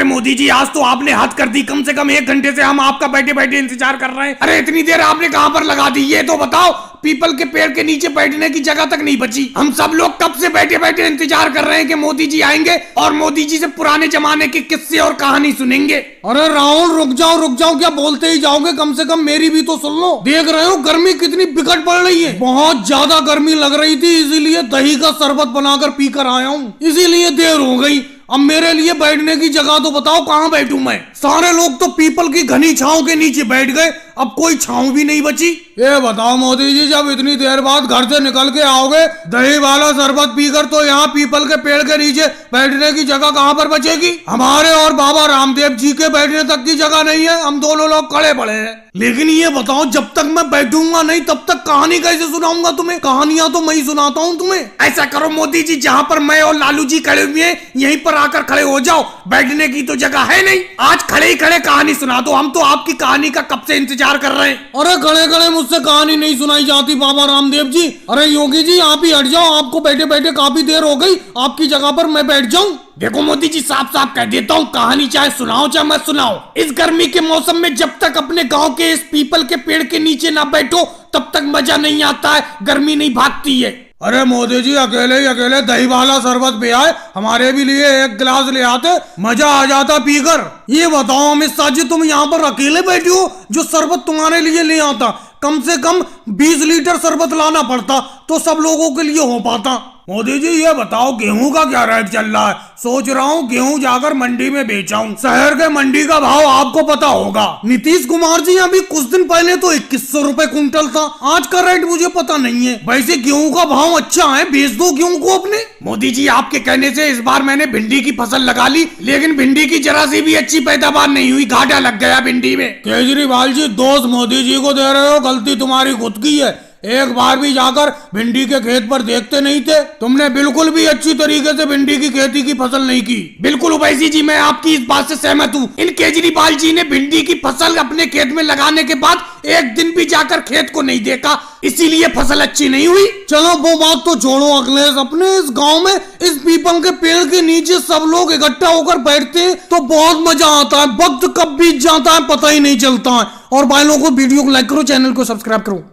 मोदी जी आज तो आपने हद कर दी, कम से कम 1 घंटे से हम आपका बैठे बैठे इंतजार कर रहे हैं। अरे इतनी देर आपने कहां पर लगा दी ये तो बताओ। पीपल के पेड़ के नीचे बैठने की जगह तक नहीं बची। हम सब लोग कब से बैठे बैठे इंतजार कर रहे हैं कि मोदी जी आएंगे और मोदी जी से पुराने जमाने के किस्से और कहानी सुनेंगे। अरे राहुल रुक जाओ, क्या बोलते ही जाओगे, कम से कम मेरी भी तो सुन लो। देख रहे हो गर्मी कितनी बिकट पड़ रही है, बहुत ज्यादा गर्मी लग रही थी, इसीलिए दही का शरबत बनाकर पीकर आया हूँ, इसीलिए देर हो गई। अब मेरे लिए बैठने की जगह तो बताओ कहाँ बैठूं मैं। सारे लोग तो पीपल की घनी छांव के नीचे बैठ गए, अब कोई छांव भी नहीं बची। ये बताओ मोदी जी, जब इतनी देर बाद घर से निकल के आओगे दही वाला शरबत पीकर, तो यहाँ पीपल के पेड़ के नीचे बैठने की जगह कहाँ पर बचेगी। हमारे और बाबा रामदेव जी के बैठने तक की जगह नहीं है, हम दोनों लोग खड़े पड़े हैं। लेकिन ये बताओ, जब तक मैं बैठूंगा नहीं तब तक कहानी कैसे सुनाऊंगा तुम्हें? कहानियां तो मैं ही सुनाता हूँ तुम्हें। ऐसा करो मोदी जी, जहाँ पर मैं और लालू जी खड़े हुए हैं यहीं पर आकर खड़े हो जाओ, बैठने की तो जगह है नहीं। आज खड़े ही खड़े कहानी सुना दो, हम तो आपकी कहानी का कब से इंतजार कर रहे हैं। अरे खड़े खड़े मुझसे कहानी नहीं सुनाई जाती बाबा रामदेव जी। अरे योगी जी आप ही हट जाओ, आपको बैठे बैठे काफी देर हो गई, आपकी जगह पर मैं बैठ जाऊं। देखो मोदी जी, साफ साफ कह देता हूँ, कहानी चाहे सुनाओ चाहे मत सुनाओ, इस गर्मी के मौसम में जब तक अपने गांव के इस पीपल के पेड़ के नीचे ना बैठो तब तक मजा नहीं आता है, गर्मी नहीं भागती है। अरे मोदी जी अकेले दही वाला शरबत भी आए, हमारे भी लिए 1 गिलास ले आते, मजा आ जाता पीकर। ये बताओ अमित शाह जी, तुम यहाँ पर अकेले बैठे हो, जो शरबत तुम्हारे लिए ले आता कम से कम 20 लीटर शरबत लाना पड़ता तो सब लोगों के लिए हो पाता। मोदी जी ये बताओ, गेहूं का क्या रेट चल रहा है? सोच रहा हूँ गेहूं जाकर मंडी में बेचाऊं। शहर के मंडी का भाव आपको पता होगा। नीतीश कुमार जी अभी कुछ दिन पहले तो 2100 रुपए कुंटल था, आज का रेट मुझे पता नहीं है। वैसे गेहूं का भाव अच्छा है, बेच दो गेहूं को अपने। मोदी जी आपके कहने से इस बार मैंने भिंडी की फसल लगा ली, लेकिन भिंडी की जरा सी भी अच्छी पैदावार नहीं हुई, घाटा लग गया भिंडी में। केजरीवाल जी दोस्त मोदी जी को दे रहे हो, गलती तुम्हारी खुद की है। एक बार भी जाकर भिंडी के खेत पर देखते नहीं थे, तुमने बिल्कुल भी अच्छी तरीके से भिंडी की खेती की फसल नहीं की। बिल्कुल ओवैसी जी, मैं आपकी इस बात से सहमत हूँ। इन केजरीवाल जी ने भिंडी की फसल अपने खेत में लगाने के बाद एक दिन भी जाकर खेत को नहीं देखा, इसीलिए फसल अच्छी नहीं हुई। चलो वो बात तो छोड़ो अखिलेश, अपने इस गांव में इस पीपल के पेड़ के नीचे सब लोग इकट्ठा होकर बैठते हैं तो बहुत मजा आता है, वक्त कब बीत जाता है पता ही नहीं चलता है। और भाई लोगों को वीडियो को लाइक करो, चैनल को सब्सक्राइब करो।